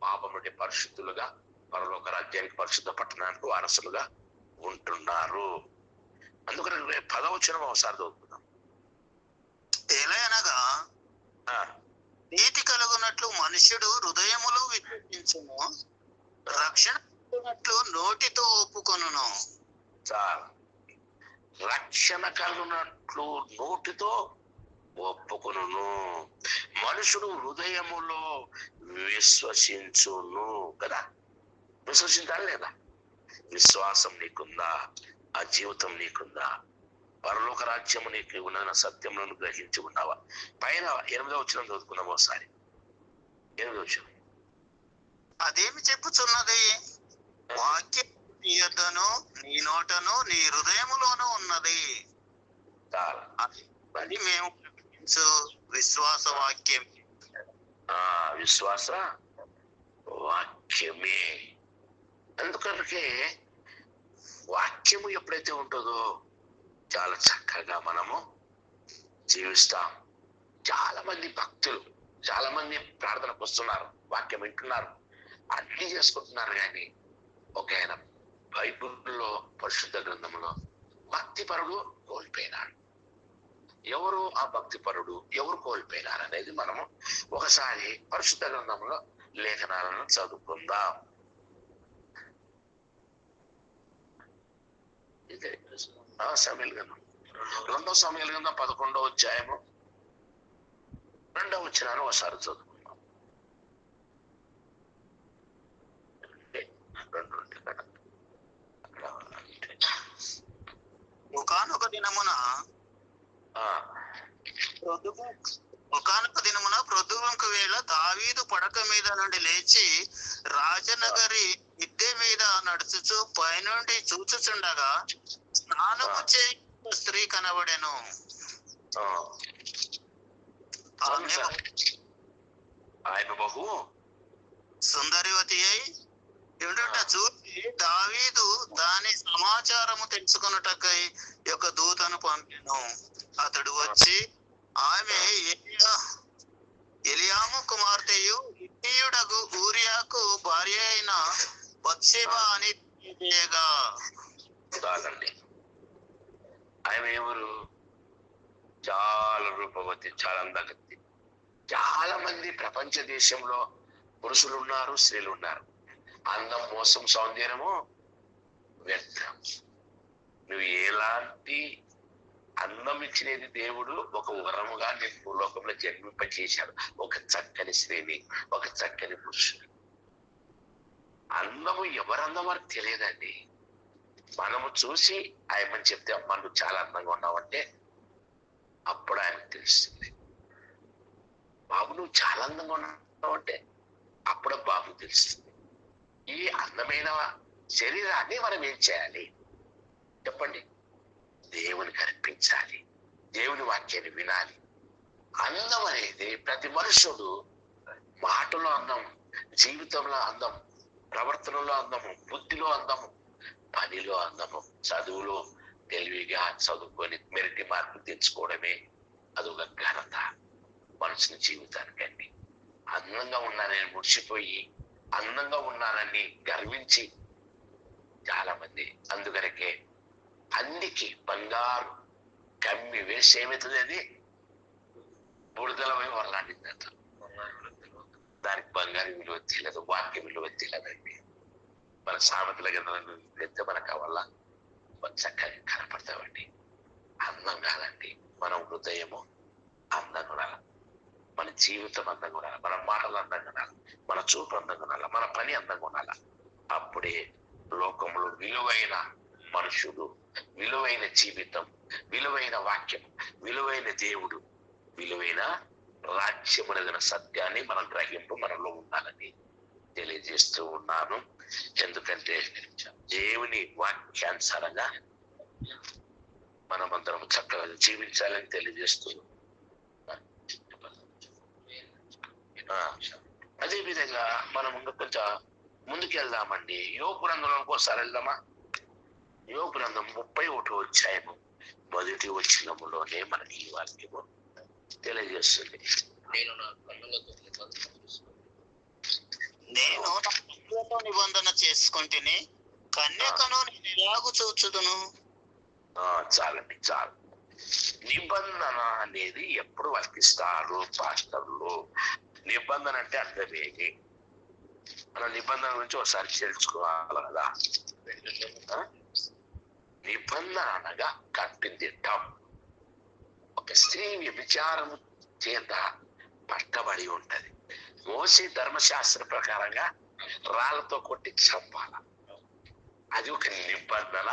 పాపం నుండి పరిశుద్ధులుగా పరలోక రాజ్యానికి, పరిశుద్ధ పట్టణానికి వారసులుగా ఉంటున్నారు. అందుకని 10వ వచనం ఒకసారి చదువుకుందాం. ఎలయనగా నీతి కలుగునట్లు మనుష్యుడు హృదయములో విశ్వసించును, రక్షణ నోటితో ఒప్పుకొనును. రక్షణ కలుగునట్లు నోటితో ఒప్పుకొనును, మనుషుడు హృదయములో విశ్వసించును. కదా, విశ్వసించాలి లేదా? విశ్వాసం నీకుందా? ఆ జీవితం నీకుందా? పరలోక రాజ్యము నీకు ఉన్న సత్యములను గ్రహించి ఉన్నావా? పైన 8వ వచనం చదువుకుందాం ఒకసారి. 8వ వచనం, అదేమి చెప్పుచున్నది? వాక్యం నీ యొద్దను, నీ నోటను, నీ హృదయములోనూ ఉన్నది. అది మేము విశ్వాస వాక్యం. విశ్వాస వాక్యమే. అందుకనికే వాక్యము ఎప్పుడైతే ఉంటుందో చాలా చక్కగా మనము జీవిస్తాం. చాలా మంది భక్తులు, చాలా మంది ప్రార్థనకు వస్తున్నారు, వాక్యం వింటున్నారు, అన్ని చేసుకుంటున్నారు, కానీ ఒక ఆయన బైబిల్లో, పరిశుద్ధ గ్రంథంలో భక్తి పరుడు కోల్పోయినాడు. ఎవరు ఆ భక్తిపరుడు, ఎవరు కోల్పోయినారు అనేది మనము ఒకసారి పరిశుద్ధ గ్రంథంలో లేఖనాలను చదువుకుందాం. ఇదే సమయలు గ్రంథం, 2వ సమయలు గ్రంథం 11వ అధ్యాయము 2వ వచనాన్ని ఒకసారి చదువుకుందాం. ఒకానొక దినమున ప్రొద్దుగుంకు వేళ దావీదు పడక మీద నుండి లేచి రాజనగరి మిద్దె మీద నడుచుచు పైనుండి చూచుచుండగా స్నానము చేయ స్త్రీ కనబడెను. ఆయన బహు సుందరివతి అయి ఉండుట చూసి దావీదు దాని సమాచారము తెలుసుకొనుటకై ఒక దూతను పంపెను. అతడు వచ్చి ఆమె ఎలియాము కుమార్తెయు హిత్తీయుడగు ఊరియాకు భార్య అయిన బత్షెబా అని తెలియగా. కాదండి, ఆమె ఎవరు? చాలా రూపవతి, చాలా అందగత్తి. చాలా మంది ప్రపంచ దేశంలో పురుషులు ఉన్నారు, స్త్రీలు ఉన్నారు. అందం, మోసం, సౌందర్యము వ్యర్థం. నువ్వు ఎలాంటి అందం ఇచ్చినది దేవుడు ఒక వరముగా నేను భూలోకంలో జన్మింపచేశాడు. ఒక చక్కని స్త్రీని, ఒక చక్కని పురుషుడు. అందము ఎవరందం అని తెలియదండి. మనము చూసి ఆయమని చెప్తే అమ్మ నువ్వు చాలా అందంగా ఉన్నావంటే అప్పుడు ఆయనకు తెలుస్తుంది. బాబు నువ్వు చాలా అందంగా ఉన్నావంటే అప్పుడు బాబు తెలుస్తుంది. ఈ అందమైన శరీరాన్ని మనం ఏం చేయాలి చెప్పండి? దేవునికి అర్పించాలి, దేవుని వాక్యాన్ని వినాలి. అందం అనేది ప్రతి మనుషుడు మాటలో అందం, జీవితంలో అందం, ప్రవర్తనలో అందము, బుద్ధిలో అందము, పనిలో అందము, చదువులో తెలివిగా చదువుకొని మెరిటి మార్కులు తెచ్చుకోవడమే అదొక ఘనత మనుషుని జీవితానికండి. అందంగా ఉన్నానని ముడిచిపోయి అందంగా ఉన్నానని గర్వించి చాలా మంది అందుకనకే అందుకి బంగారు కమ్మి వేసి ఏమవుతుంది, అది బుడదలమై వరలాంటిందంట. దానికి బంగారు విలువ తెలియదు, వాక్య విలువ తెలియదండి. మన సామెతల కింద వెళ్తే మనకు వల్ల చక్కగా కనపడతామండి. అందం కాదండి, మన హృదయము అందంగా ఉండాలి, మన జీవితం అందంగా ఉండాలి, మన మాటలు అందంగా ఉండాలి, మన చూపు అందంగా ఉండాలి, మన పని అందంగా ఉండాలి. అప్పుడే లోకంలో విలువైన మనుషుడు, విలువైన జీవితం, విలువైన వాక్యం, విలువైన దేవుడు, విలువైన రాజ్యం అనేది సత్యాన్ని మనం గ్రహింపు మనలో ఉండాలని తెలియజేస్తూ ఉన్నాను. ఎందుకంటే దేవుని వాక్యానుసారంగా మనమందరం చక్కగా జీవించాలని తెలియజేస్తూ అదే విధంగా మనం కొంచెం ముందుకెళ్దామండి. యోబు గ్రంథంలో ఒకసారి వెళ్దామా? యోబు గ్రంథం 31వ అధ్యాయము 1వ వచనములోనే మనకి ఈ వాక్యము తెలియజేస్తుంది. నేను నా కన్నులతో నిబంధన చేసుకుంటేనే కన్యకను నేను ఎలాగూ చూచుదును. చాలండి, చాలు. నిబంధన అనేది ఎప్పుడు వర్తిస్తారు పాస్టర్లు? నిబంధన అంటే అర్థమేమి? మన నిబంధన గురించి ఒకసారి తెలుసుకోవాలి కదా. నిబంధన అనగా కట్టిదిట్టం. ఒక స్త్రీ వ్యభిచారము చేత పట్టబడి ఉంటది. మోసే ధర్మశాస్త్ర ప్రకారంగా రాళ్లతో కొట్టి చంపాల. అది ఒక నిబంధన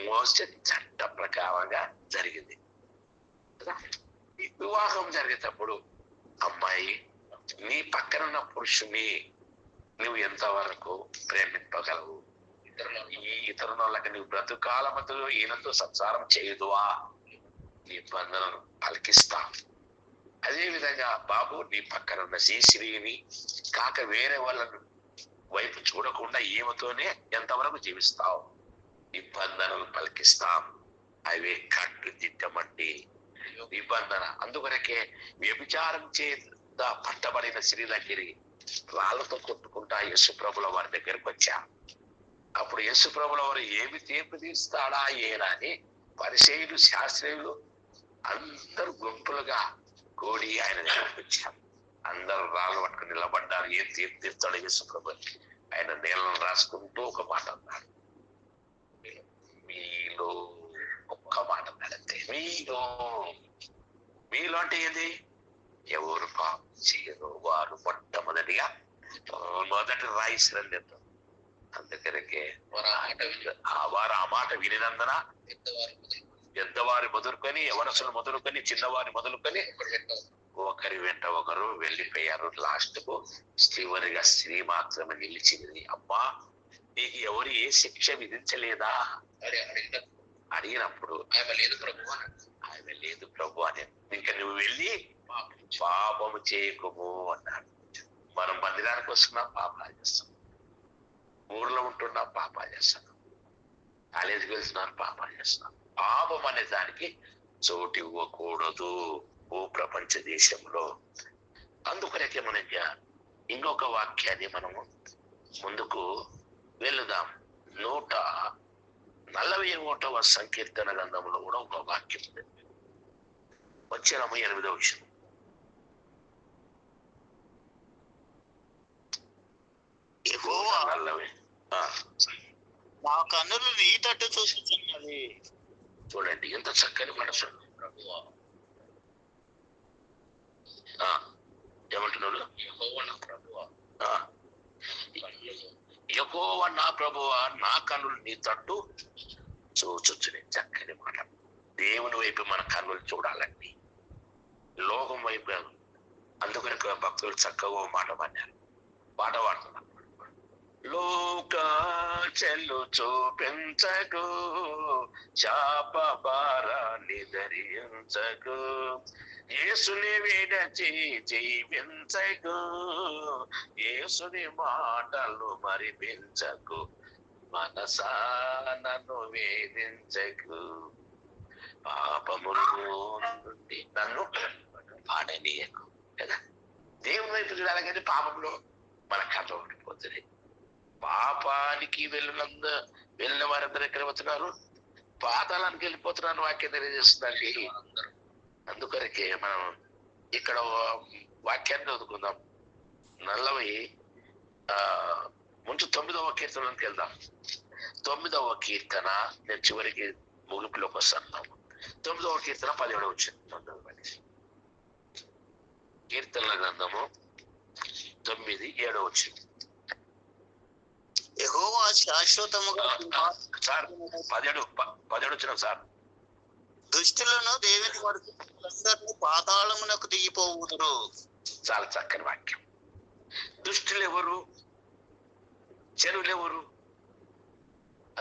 మోసే చట్ట ప్రకారంగా జరిగింది. వివాహం జరిగేటప్పుడు అమ్మాయి నీ పక్కన ఉన్న పురుషుని నువ్వు ఎంతవరకు ప్రేమింపగలవు? ఈ ఇతరులకి నువ్వు బ్రతుకాలమతులు ఈయనతో సంసారం చేయదువా? నిబంధనను పలికిస్తా. అదే విధంగా బాబు నీ పక్కన ఉన్న శ్రీని కాక వేరే వాళ్ళను వైపు చూడకుండా ఈమెతోనే ఎంతవరకు జీవిస్తావు? నిబంధనలు పలికిస్తాం. అవే కట్టుదిట్టమండి నిబంధన. అందుకొరకే వ్యభిచారం చేత పట్టబడిన స్త్రీ దగ్గరికి రాళ్లతో కొట్టుకుంటా యేసుప్రభుల వారి దగ్గరకు వచ్చా. అప్పుడు యేసుప్రభుల వారు ఏమి తీర్పు తీస్తాడా ఏనా అని పరిసయ్యులు శాస్త్రీయులు అందరు గుంపులుగా కూడి ఆయన దగ్గరికి వచ్చారు. అందరూ రాళ్ళు పట్టుకుని నిలబడ్డారు. ఏం తీర్థాడు యేసుప్రభు. ఆయన నీళ్ళను రాసుకుంటూ ఒక మాట అన్నాడు. మీలో ఒక్క మాట అన్నాడంతే. మీలో అంటే ఏది? ఎవరు పాపం చేయరు వారు మొట్టమొదటిగా మొదటి రాయిసిరండి. అందుకనకే వారు ఆ మాట వినినందున పెద్దవారి మొదలుకొని యవనసులు మొదలుకొని చిన్నవారి మొదలుకొని ఒకరి వెంట ఒకరు వెళ్ళిపోయారు. లాస్ట్ కు చివరిగా స్త్రీ మాత్రమే నిలిచింది. అమ్మా, నీకు ఎవరు ఏ శిక్ష విధించలేదా అని అడిగినప్పుడు ఆమె లేదు ప్రభు అని. ఇంకా నువ్వు వెళ్ళి పాపము చేయకుము అన్నాడు. మనం మందిరానికి వస్తున్నాం, పాపాలు చేస్తున్నాం. ఊర్లో ఉంటున్నాం, పాపాలు చేస్తున్నాం. కాలేజీకి వెళ్తున్నాం, పాపాలు చేస్తున్నాం. పాపం అనే దానికి చోటు ఇవ్వకూడదు ఓ ప్రపంచ దేశంలో. అందుకొరకే మనం ఇంకొక వాక్యాన్ని మనము ముందుకు వెళుదాం. 141వ సంకీర్తన గ్రంథంలో కూడా ఒక వాక్యం ఉంది. వచ్చేనము 8వ విషయం. మా కన్నులు నీ తట్టు చూస్తున్నది. చూడండి ఎంత చక్కని మనసు. ఏమంటున్నాడు? యెహోవా నా ప్రభువా, నా కన్నులు నీ తట్టు చూచుచుని. చక్కని మాట. దేవుని వైపు మన కన్నులు చూడాలండి, లోకం వైపు. అందుకని భక్తులు చక్కగా మాట పడ్డారు, పాట పాడుతున్నారు. లోక చెల్లు చూపించకు, శాప భారాన్ని ధరించకు, యేసుని విడచి జీవించకు, యేసుని మాటలు మరిపించకు, మనసా నన్ను వేధించకు, పాపములు నుండి నన్ను పాడనీయకు. కదా, దేవుని వైపు చూడాలి కానీ పాపంలో మన కథ ఉండిపోతుంది. పాపానికి వెళ్ళిన వారందరూ ఎక్కడ పోతున్నారు? పాతాళానికి వెళ్ళిపోతున్నారు. వాక్యం తెలియజేస్తుందండి. అందుకొరకే మనం ఇక్కడ వాక్యాన్ని చదువుకుందాం. 9వ కీర్తనకి వెళ్దాం. 9వ కీర్తన నేను చివరికి ముగింపులోకి వస్తున్నాము. 9వ కీర్తన 17వ వచ్చింది. కీర్తనల గ్రంథము 9:7 వచ్చింది. యెహోవా శాశ్వతముగా సార్ 17 వచ్చినాం సార్. దుష్టులను దేవుని వరకు పాతాళమునకు దిగిపోవుదురు. చాలా చక్కని వాక్యం. దుష్టులు ఎవరు? చెరువులు ఎవరు?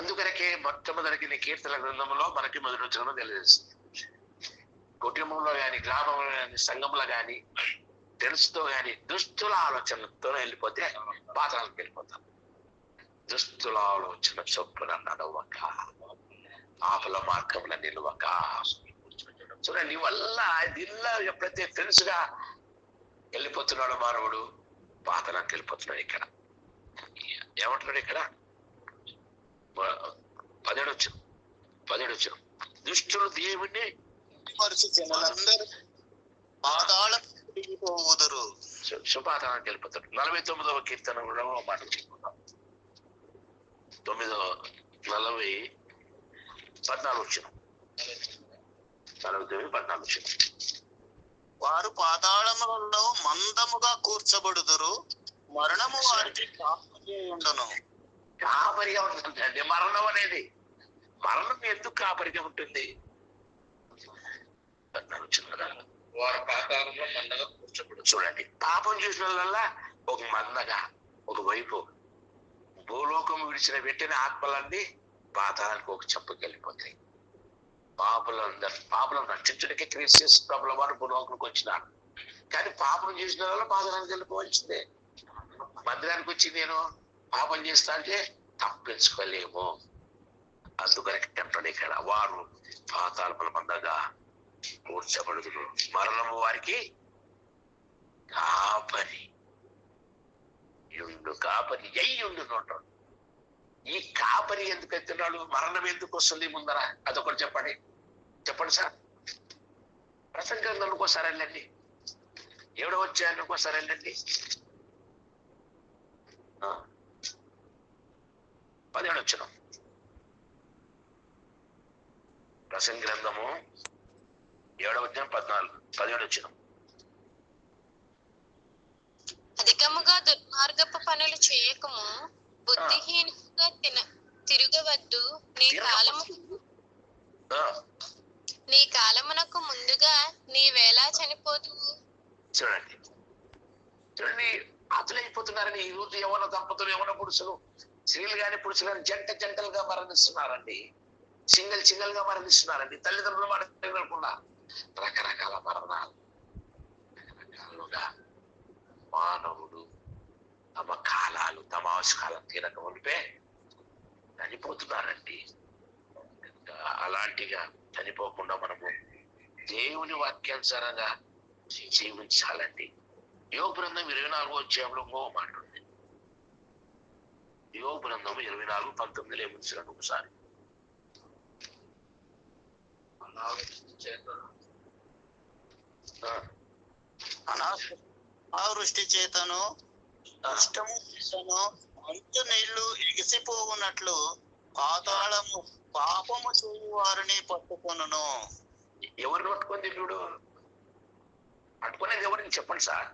అందుకనకే మొట్టమొదటి కీర్తన గ్రంథంలో మనకి మొదటి వచ్చిన తెలియజేస్తుంది. కుటుంబంలో గాని, గ్రామంలో గాని, సంఘంలో గాని, తెలుసుతో గాని దుష్టుల ఆలోచనతో వెళ్ళిపోతే పాతాళానికి వెళ్ళిపోతాం. దుష్టుల ఆలోచన చొప్పున నడవక, ఆపల మార్గంలో నిలవక. చూడండి, వల్ల దీనిలో ఎప్పుడైతే తెలుసుగా వెళ్ళిపోతున్నాడు మానవుడు, పాతాళానికి వెళ్ళిపోతున్నాడు. ఇక్కడ ఏమంటున్నాడు? ఇక్కడ 17 వచ్చిన దుష్టులు దేవుణ్ణి జనులందరూ పాతాళం దిగిపోవుదురు. పాతాళానికి వెళ్ళిపోతాడు. 49వ కీర్తన కూడా మాట చెప్పుకుందాం. 14 వచ్చిన 14 వచ్చిన. వారు పాతాళములలో మందముగా కూర్చబడుదురు, మరణము వారికి కాపరియుండును. కాపరిగా ఉంటుందండి మరణం అనేది. మరణం ఎందుకు కాపరిగా ఉంటుంది? 14 వచ్చిన వారు పాతాళంలో మందగా కూర్చోబడు. చూడండి, పాపం చేసిన వల్ల ఒక మందగా, ఒకవైపు భూలోకం విడిచిన వెంటనే ఆత్మలన్నీ పాతాళానికి ఒక చెప్పుకి వెళ్ళిపోతాయి. పాపలను రక్షించడానికి క్రీస్తు ప్రభుల వారు భూలోకంకి వచ్చినారు. కానీ పాపం చేసిన వల్ల పాతాళానికి వెళ్ళిపోవాల్సిందే. మందిరానికి వచ్చి నేను పాపం చేస్తా అంటే తప్పించుకోలేము. అందుకని అంటాడు ఇక్కడ, వారు పాతాళముల మందగా కూర్చబడుదురు, మరణము వారికి కాపరి అయ్యుండు అంటాడు. ఈ కాపరి ఎందుకు ఎత్తున్నాడు? మరణం ఎందుకు వస్తుంది ముందర? అదొకటి చెప్పండి సార్. ప్రసంగ గ్రంథంలోకి ఒకసారి వెళ్ళండి, 7వ అధ్యాయానికి ఒకసారి వెళ్ళండి. 17వ వచనం. ప్రసంగ గ్రంథము 7వ అధ్యాయం 17వ వచనం. అధికముగా దుర్మార్గపు పనులు చేయకము, బుద్ధిహీనంగా తిరగవద్దు. నీ కాలమునకు ముందుగా నీవేలా చనిపోదువు. చూడండి ఆతులైపోతున్నారని ఈ రోజు యవ్వన దంపతులు, యవ్వన పురుషులు, స్త్రీలు గాని పురుషులు గాని జంటలుగా మరణిస్తున్నారండి. సింగిల్ గా మరణిస్తున్నారండి. తల్లిదండ్రులు మరణించకుండా రకరకాల మరణాలు, రకరకాలుగా మానవుడు తమ కాలాలు, తమ అవసరాలు తీరక ఉంటే చనిపోతున్నారండి. అలాంటిగా చనిపోకుండా మనము దేవుని వాక్యానుసారంగా జీవించాలండి. యోబు గ్రంథం 24వ అధ్యాయంలో మాట ఉంది. యోబు గ్రంథం 24:19 ఏమించారు ఒకసారి. అనావృష్టి చేతను నష్టము చేతను అంత నీళ్లు ఎగిసిపోవునట్లు పాతాళము పాపము చేయు వారిని పట్టుకొనును. ఎవరిని పట్టుకుంది ఇప్పుడు? పట్టుకునేది ఎవరిని చెప్పండి సార్?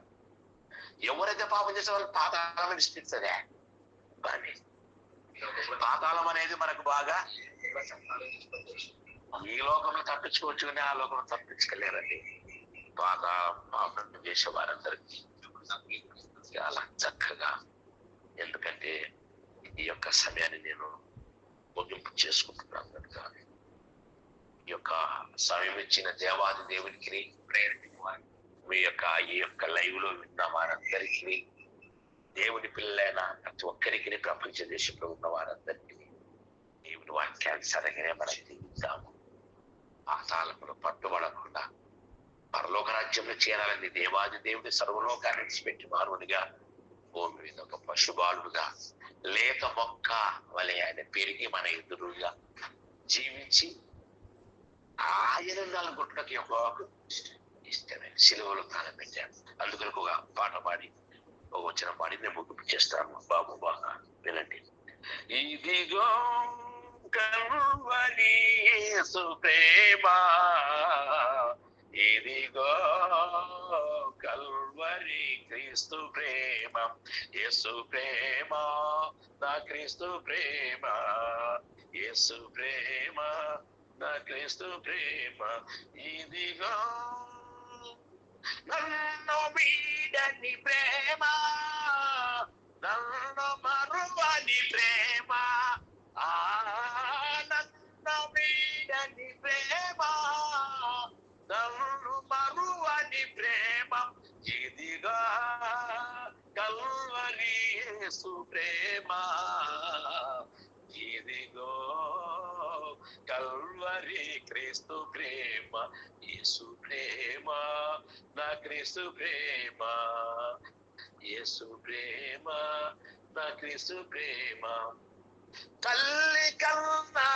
ఎవరైతే పాపం చేసే వాళ్ళు పాతాళం విడిచిపిస్తుందే. కానీ పాతాళం అనేది మనకు బాగా ఈ లోకంలో తప్పించుకోవచ్చు, కానీ ఆ లోకంలో తప్పించుకోలేరండి. పాపం చేసే వారందరికీ చాలా చక్కగా, ఎందుకంటే ఈ యొక్క సమయాన్ని నేను ముగింపు చేసుకుంటున్నాను కనుక ఈ యొక్క సమయం ఇచ్చిన దేవాది దేవునికి మీ యొక్క ఈ యొక్క లైవ్ లో విన్న వారందరికీ, దేవుని పిల్లలైన ప్రతి ఒక్కరికి, ప్రపంచ దేశంలో ఉన్న వారందరికీ దేవుని వాక్యానుసారంగానే మనం జీవిద్దాము. పాతాళములో పట్టుబడకుండా పరలోక రాజ్యంలో చేరాలని దేవాది దేవుడి సర్వలోకాన్ని విడిచిపెట్టి మానవునిగా భూమి మీద ఒక పశుబాలుడుగా లేత మొక్క వలె ఆయన పెరిగి మన ఎదురుగా జీవించి ఆయన 4 గుట్లకి ఒక ఇష్టమైన సిలువలో ప్రాణం పెట్టాడు. అందుకని ఒక పాట పాడి, ఒక వచ్చిన పాడి నేను ముగింపు చేస్తాను. బాబు బాగా వినండి. ఇదిగో కల్వరి యేసు ప్రేమ, ఇదిగో కల్వరి క్రీస్తు ప్రేమ, యేసు ప్రేమ నా క్రీస్తు ప్రేమ, యేసు ప్రేమ నా క్రీస్తు ప్రేమ, ఇదిగో నన్ను వీడని ప్రేమ, నన్ను మరువని ప్రేమ, నన్ను వీడని ప్రేమ, నన్ను మరువని ప్రేమ, ఇదిగా కల్వరి యేసు ప్రేమ, ఇదిగో కల్వరి క్రీస్తు ప్రేమ, యేసు ప్రేమ నా క్రీస్తు ప్రేమ, యేసు ప్రేమ నా క్రీస్తు ప్రేమ. తల్లి కన్నా